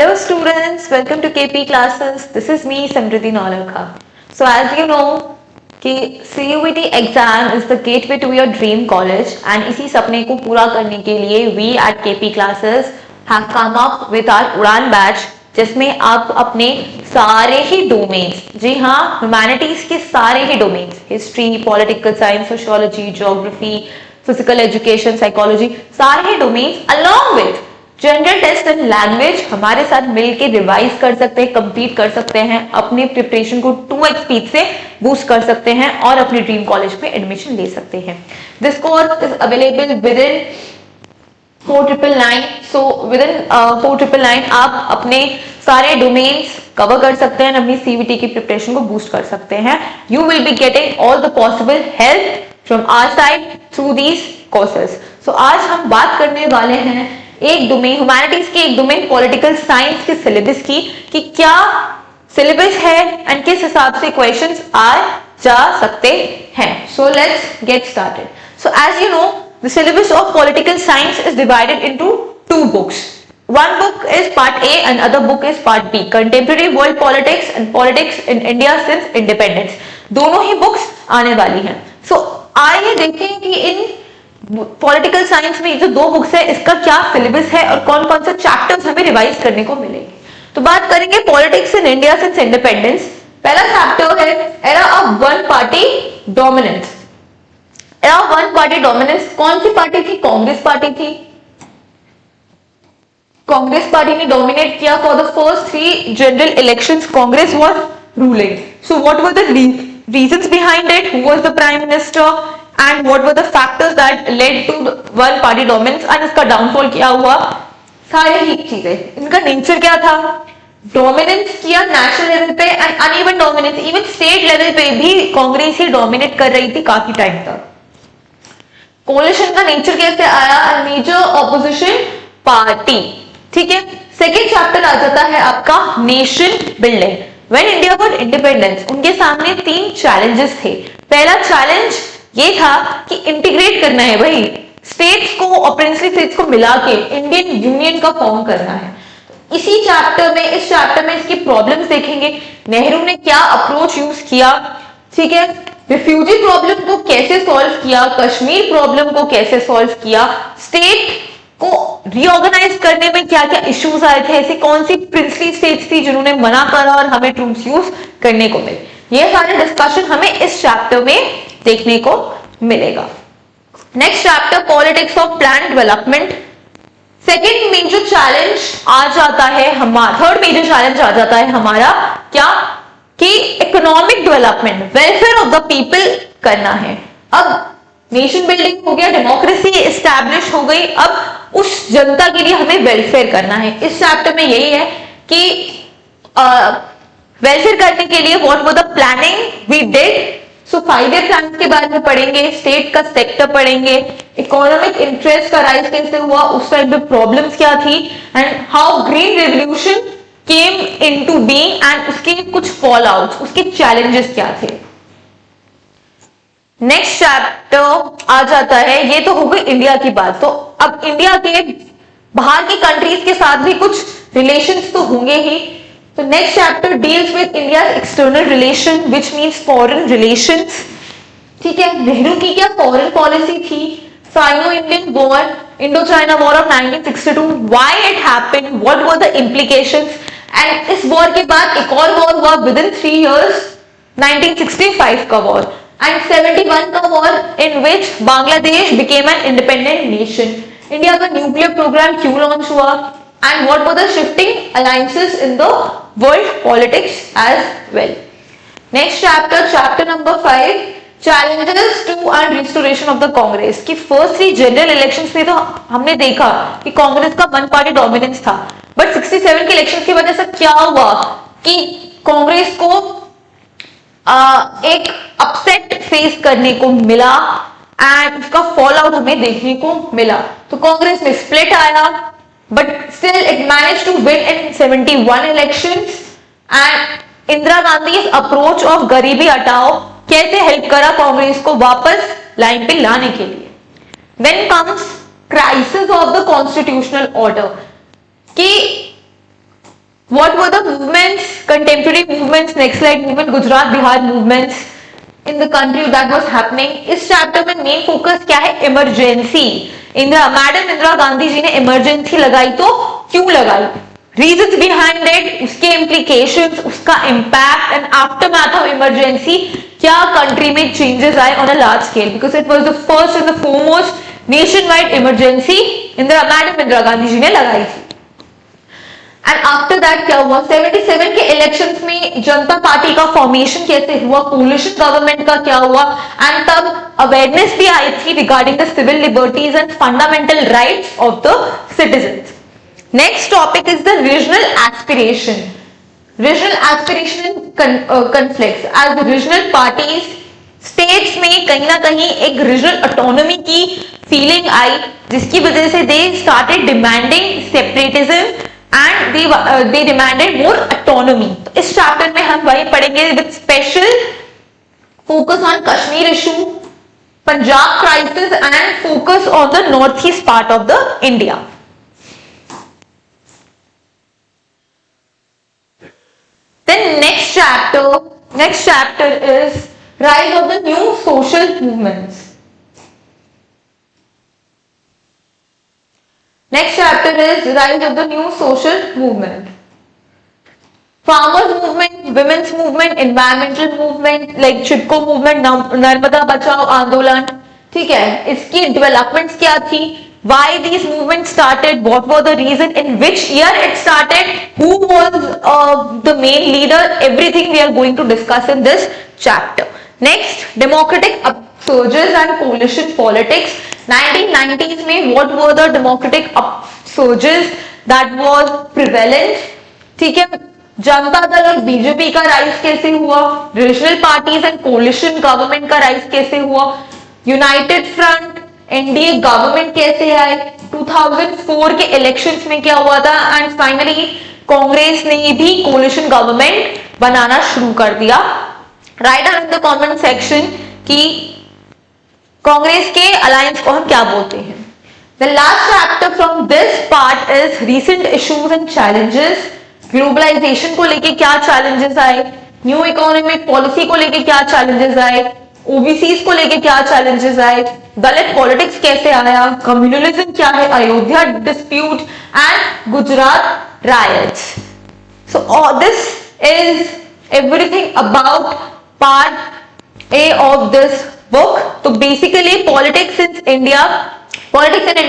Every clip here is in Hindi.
Hello students, welcome to KP classes. This is me Samriddhi Naulakha. So as you know कि CUET exam is the gateway to your dream college and इसी सपने को पूरा करने के लिए we at KP classes have come up with our Udaan batch, जिसमें आप अपने सारे ही डोमेन्स, जी हाँ, ह्यूमैनिटीज के सारे ही domains, history, political science, sociology, geography, physical education, psychology, सारे ही domains along with general test and language हमारे साथ मिलके रिवाइज कर सकते हैं, कंप्लीट कर सकते हैं, अपने प्रिपरेशन को 2x स्पीड से बूस्ट कर सकते हैं और अपने ड्रीम कॉलेज में एडमिशन ले सकते हैं। This course is available with in 4999। So with in 4999 आप अपने सारे डोमेन्स कवर कर सकते हैं, अपनी CUET की प्रिपरेशन को बूस्ट कर सकते हैं। You will be getting all the possible help from our side through these courses. So आज हम बात करने वाले हैं एक डोमेन, ह्यूमैनिटीज के एक डोमेन पॉलिटिकल साइंस के सिलेबस की, कि क्या सिलेबस है एंड किस हिसाब से क्वेश्चंस आ जा सकते हैं। So let's get started. So as you know, the syllabus of political science is divided into 2 books. One book is part A and other book is part B, contemporary world politics and politics in India since independence. दोनों ही बुक्स आने वाली हैं। सो आइए देखें कि इन पॉलिटिकल साइंस में जो 2 बुक्स है इसका क्या सिलेबस है और कौन कौन से चैप्टर्स हमें रिवाइज करने को मिलेंगे। तो बात करेंगे politics in India since independence. पहला चैप्टर है era of one party dominance. Era of one party dominance कौन सी पार्टी थी? कांग्रेस पार्टी थी। कांग्रेस पार्टी ने डोमिनेट किया for the first 3 general elections. Congress was ruling. So what were the reasons behind it? Who was the prime minister and what were the factors that led to one party dominance and इसका डाउनफॉल क्या हुआ? सारे ही चीजें, इनका नेचर क्या था? डोमिनेंस किया नेशनल लेवल पे and uneven dominance, even state level पे भी कांग्रेस ही डोमिनेट कर रही थी काफी टाइम तक। कोलिशन का नेचर कैसे आया? मेजर ऑपोजिशन पार्टी, ठीक है। सेकेंड चैप्टर आ जाता है आपका nation building. When India got independence, उनके सामने 3 चैलेंजेस थे। पहला चैलेंज ये था कि इंटीग्रेट करना है भाई, स्टेट्स को और प्रिंसली स्टेट्स को मिला के इंडियन यूनियन का फॉर्म करना है। इसी चैप्टर में, इस चैप्टर में इसकी प्रॉब्लम्स देखेंगे, नेहरू ने क्या अप्रोच यूज किया, ठीक है, रिफ्यूजी प्रॉब्लम को कैसे सॉल्व किया, कश्मीर प्रॉब्लम को कैसे सॉल्व किया, स्टेट को रीऑर्गेनाइज करने में क्या क्या इश्यूज आए थे, ऐसी कौन सी प्रिंसली स्टेट्स थी जिन्होंने मना करा और हमें ट्रूप्स यूज करने को मिले। ये सारे डिस्कशन हमें इस चैप्टर में देखने को मिलेगा। Next chapter politics of plan development. Second major challenge आ जाता है हमारा, थर्ड मेजर चैलेंज आ जाता है हमारा क्या, कि economic development, welfare of the people करना है। अब नेशन बिल्डिंग हो गया, डेमोक्रेसी एस्टैब्लिश हो गई, अब उस जनता के लिए हमें वेलफेयर करना है। इस चैप्टर में यही है कि वेलफेयर करने के लिए what was the planning we did. So 5-year plan के बारे में पढ़ेंगे, स्टेट का सेक्टर पढ़ेंगे, इकोनॉमिक इंटरेस्ट का राइज कैसे हुआ, उस टाइम पे प्रॉब्लम्स क्या थी, and how green revolution came into being and उसके कुछ फॉल आउट्स, उसके चैलेंजेस क्या थे। नेक्स्ट चैप्टर आ जाता है, ये तो हो गई इंडिया की बात, तो अब इंडिया के बाहर की कंट्रीज के साथ भी कुछ रिलेशंस तो होंगे ही। तो next chapter deals with India external relation which means foreign relations, ठीक है। नेहरू की क्या फॉरेन पॉलिसी थी, Sino Indian war, Indo China war of 1962, why it happened, what were the implications, and इस वॉर के बाद एक और वॉर हुआ विद इन 3 years, 1965 का वॉर एंड 71 का war in which Bangladesh became an independent nation. India का न्यूक्लियर प्रोग्राम क्यों लॉन्च हुआ, and what were the shifting alliances in the world politics as well. Next chapter, chapter number 5, challenges to and restoration of the Congress। कि first 3 जनरल इलेक्शंस में तो हमने देखा कि कांग्रेस का वन पार्टी डोमिनेंस था, बट 67 के इलेक्शंस की वजह से क्या हुआ कि कांग्रेस को एक अपसेट फेस करने को मिला एंड उसका फॉल आउट हमें देखने को मिला। तो कांग्रेस में स्प्लिट आया, but still it managed to win in 71 elections and Indira Gandhi's approach of गरीबी हटाओ कैसे हेल्प करा कांग्रेस को वापस लाइन पे लाने के लिए। Then comes crisis of the constitutional order कि What were the movements, contemporary movements, Naxalite movement, Gujarat Bihar movements in the country that was happening? इस चैप्टर में मेन फोकस क्या है? इमरजेंसी. मैडम इंदिरा गांधी जी ने इमरजेंसी लगाई तो क्यों लगाई? रीजंस बिहाइंड इट, उसके इम्प्लीकेशंस, उसका impact and aftermath of emergency, क्या कंट्री में चेंजेस आए on a large scale, because it was the first and the foremost nationwide emergency madam Indira Gandhi ji ने लगाई थी. एंड आफ्टर दैट क्या हुआ? 77 के इलेक्शंस में जनता पार्टी का फॉर्मेशन कैसे हुआ, कोलिशन गवर्नमेंट का क्या हुआ, एंड तब अवेयरनेस भी आई थी regarding the civil liberties and fundamental rights of the citizens. Next topic is the regional aspiration. Regional aspiration in conflicts. As regional parties, states में कहीं ना कहीं एक रीजनल ऑटोनॉमी की फीलिंग आई, जिसकी वजह से they started demanding separatism and they demanded more autonomy. तो इस चैप्टर में हम वही पढ़ेंगे with special focus on Kashmir issue, Punjab crisis and focus on the northeast part of the India. Then next chapter is rise of the new social movements. Next chapter is rise of the new social movement. Farmers movement, women's movement, environmental movement like Chipko movement, Narmada बचाओ आंदोलन. ठीक है, इसकी डेवलपमेंट्स क्या थी? Why these movements started? What were the reason? In which year it started? Who was the main leader? Everything we are going to discuss in this chapter. Next, democratic upsurges and coalition politics. 1990s में what were the democratic upsurges that was prevalent? ठीक है, जनता दल और बीजेपी का राइज कैसे हुआ, regional parties and coalition government का राइज कैसे हुआ, यूनाइटेड फ्रंट एनडीए गवर्नमेंट कैसे आए, 2004 के इलेक्शंस में क्या हुआ था, एंड फाइनली कांग्रेस ने भी कोलिशन गवर्नमेंट बनाना शुरू कर दिया. Write down in the comment section कि कांग्रेस के अलायंस को हम क्या बोलते हैं. The last chapter from this part is recent issues and challenges. Globalisation को लेके क्या चैलेंजेस आए, न्यू इकोनॉमिक पॉलिसी को लेके क्या चैलेंजेस आए, ओबीसीज को लेके क्या चैलेंजेस आए, दलित पॉलिटिक्स कैसे आया, कम्युनलिज्म क्या है, Ayodhya dispute and Gujarat riots. So this is everything about part A of this book. तो basically politics in India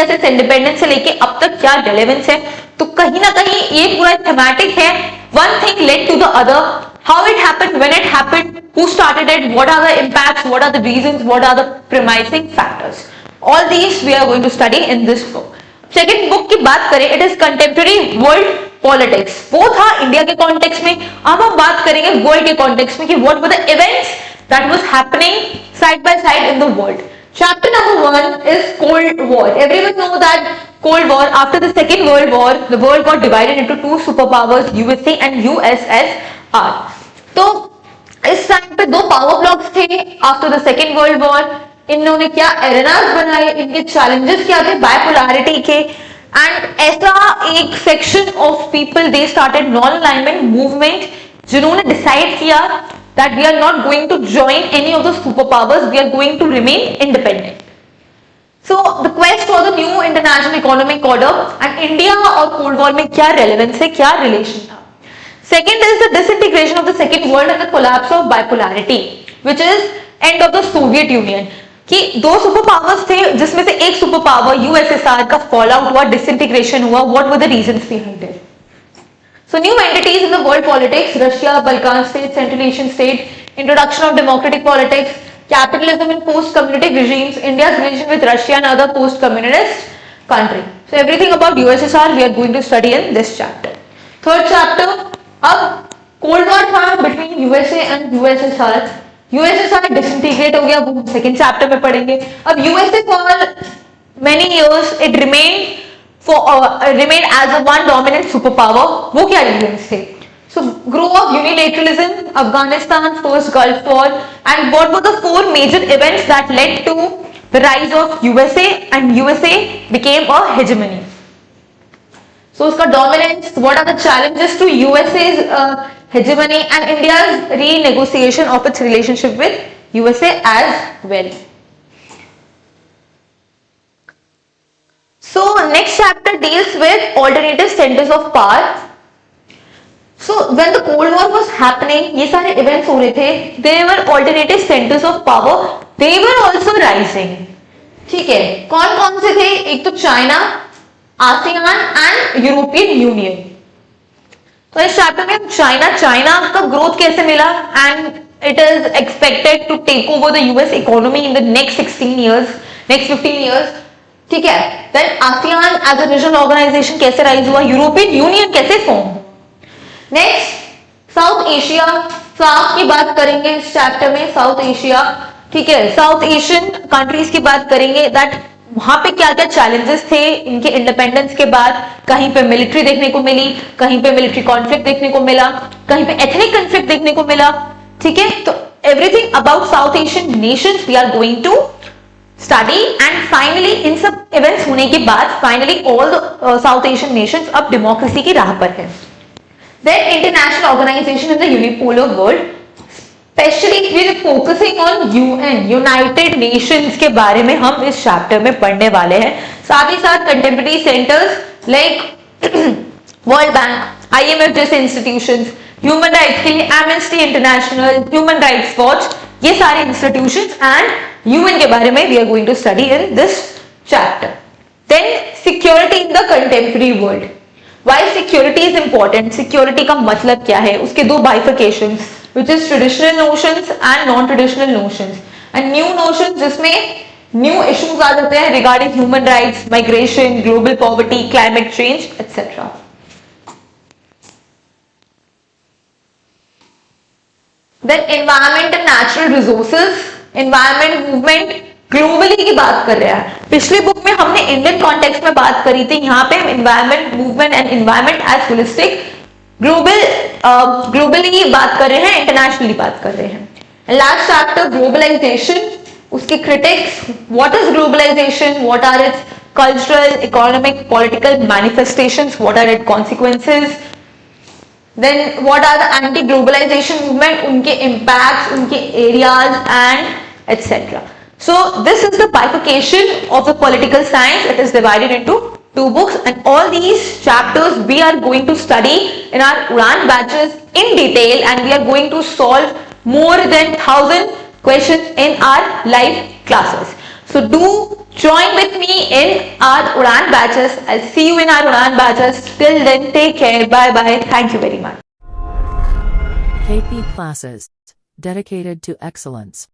since independence से लेके अब तक क्या रेलेवेंस है, तो कहीं ना कहीं ये पूरा थीमेटिक है. One thing led to the other, how it happened, when it happened, who started it, what are the impacts, what are the reasons, what are the premising factors. All these we are going to study in this book. Second book की बात करें, it is contemporary world politics. वो था इंडिया के कॉन्टेक्स्ट में, अब हम बात करेंगे वर्ल्ड के कॉन्टेक्स्ट में कि what were the events that was happening side by side in the world. Chapter number 1 is Cold War. Everyone know that Cold War, after the Second World War, the world got divided into two superpowers, USA and USSR. तो इस टाइम पे दो पावर ब्लॉक्स थे. After the second world war इन्होंने क्या एरेनास बनाए, इनके चैलेंजेस क्या थे, बायपोलैरिटी के, एंड ऐसा एक section of people they started non alignment movement, जिन्होंने डिसाइड किया that we are not going to join any of the superpowers, we are going to remain independent. So the quest for the new international economic order and India और Cold War में क्या relevance है, क्या relation था. Second is the disintegration of the second world and the collapse of bipolarity, which is end of the Soviet Union. कि दो सुपर पावर्स थे जिसमें से एक सुपर पावर यूएसएसआर का फॉल आउट हुआ, डिसइंटीग्रेशन हुआ. What were the reasons behind it? So new entities in the world politics, Russia, Balkan states, Central Asian states, introduction of democratic politics, capitalism in post-communist regimes, India's relation with Russia and other post-communist country. So everything about USSR we are going to study in this chapter. Third chapter, अब Cold War था between USA and USSR. USSR disintegrate हो गया, वो second chapter में पढ़ेंगे. अब USA for many years it remained as a one dominant superpower. वो क्या reasons थे? So growth of unilateralism, Afghanistan, first Gulf War, and what were the four major events that led to the rise of USA and USA became a hegemony. So उसका dominance, what are the challenges to USA's hegemony and India's renegotiation of its relationship with USA as well. So next chapter deals with alternative centers of power. So when the Cold War was happening, ये सारे events हो रहे थे, there were alternative centers of power, they were also rising. ठीक है, कौन कौन से थे? एक तो China, ASEAN and European union. तो इस चैप्टर में हम चाइना का ग्रोथ कैसे मिला and it is expected to take over the US economy in the next 16 years, next 15 years. ठीक है, then ASEAN as a regional organisation कैसे राइज हुआ, यूरोपियन यूनियन कैसे form. Next South Asia, South की बात करेंगे इस चैप्टर में, साउथ एशिया. ठीक है, साउथ एशियन कंट्रीज की बात करेंगे दैट वहां पे क्या क्या चैलेंजेस थे इनके इंडिपेंडेंस के बाद. कहीं पे मिलिट्री देखने को मिली, कहीं पे मिलिट्री कॉन्फ्लिक्ट देखने को मिला, कहीं पे एथनिक कॉन्फ्लिक्ट देखने को मिला. ठीक है, तो everything about South Asian nations we are going to study and finally इन सब इवेंट्स होने के बाद finally all South Asian nations अब डेमोक्रेसी की राह पर है. Then international organisation in the unipolar world, specially we are focusing on UN, United Nations के बारे में हम इस चैप्टर में पढ़ने वाले हैं. साथ ही साथ contemporary centres like World Bank, IMF जैसे इंस्टीट्यूशंस, ह्यूमन राइट्स के लिए Amnesty International, Human Rights Watch, ये सारे इंस्टीट्यूशंस एंड यूएन के बारे में we are going to study in this chapter. Then security in the contemporary world. Why security is important, security का मतलब क्या है, उसके दो बाइफिकेशंस which is traditional notions and non-traditional notions, and new notions जिसमें new issues आ जाते हैं regarding human rights, migration, global poverty, climate change, etc. Then environment and natural resources, environment movement globally की बात कर रहे हैं. पिछली बुक में हमने इंडियन कॉन्टेक्स्ट में बात करी थी, यहाँ पे हम environment movement and environment as holistic globally बात कर रहे हैं, इंटरनेशनली बात कर रहे हैं. लास्ट चैप्टर ग्लोबलाइजेशन, उसके critics, what is globalisation, what are its cultural, economic, political manifestations, what are it consequences, then what are the anti globalisation movement, उनके इम्पैक्ट्स, उनके areas and etcetera. So this is the bifurcation of the political science. It is divided into 2 books and all these chapters we are going to study in our Udan batches in detail, and we are going to solve more than 1000 questions in our live classes. So do join with me in our Udan batches. I'll see you in our Udan batches. Till then, take care. Bye bye. Thank you very much. KP classes dedicated to excellence.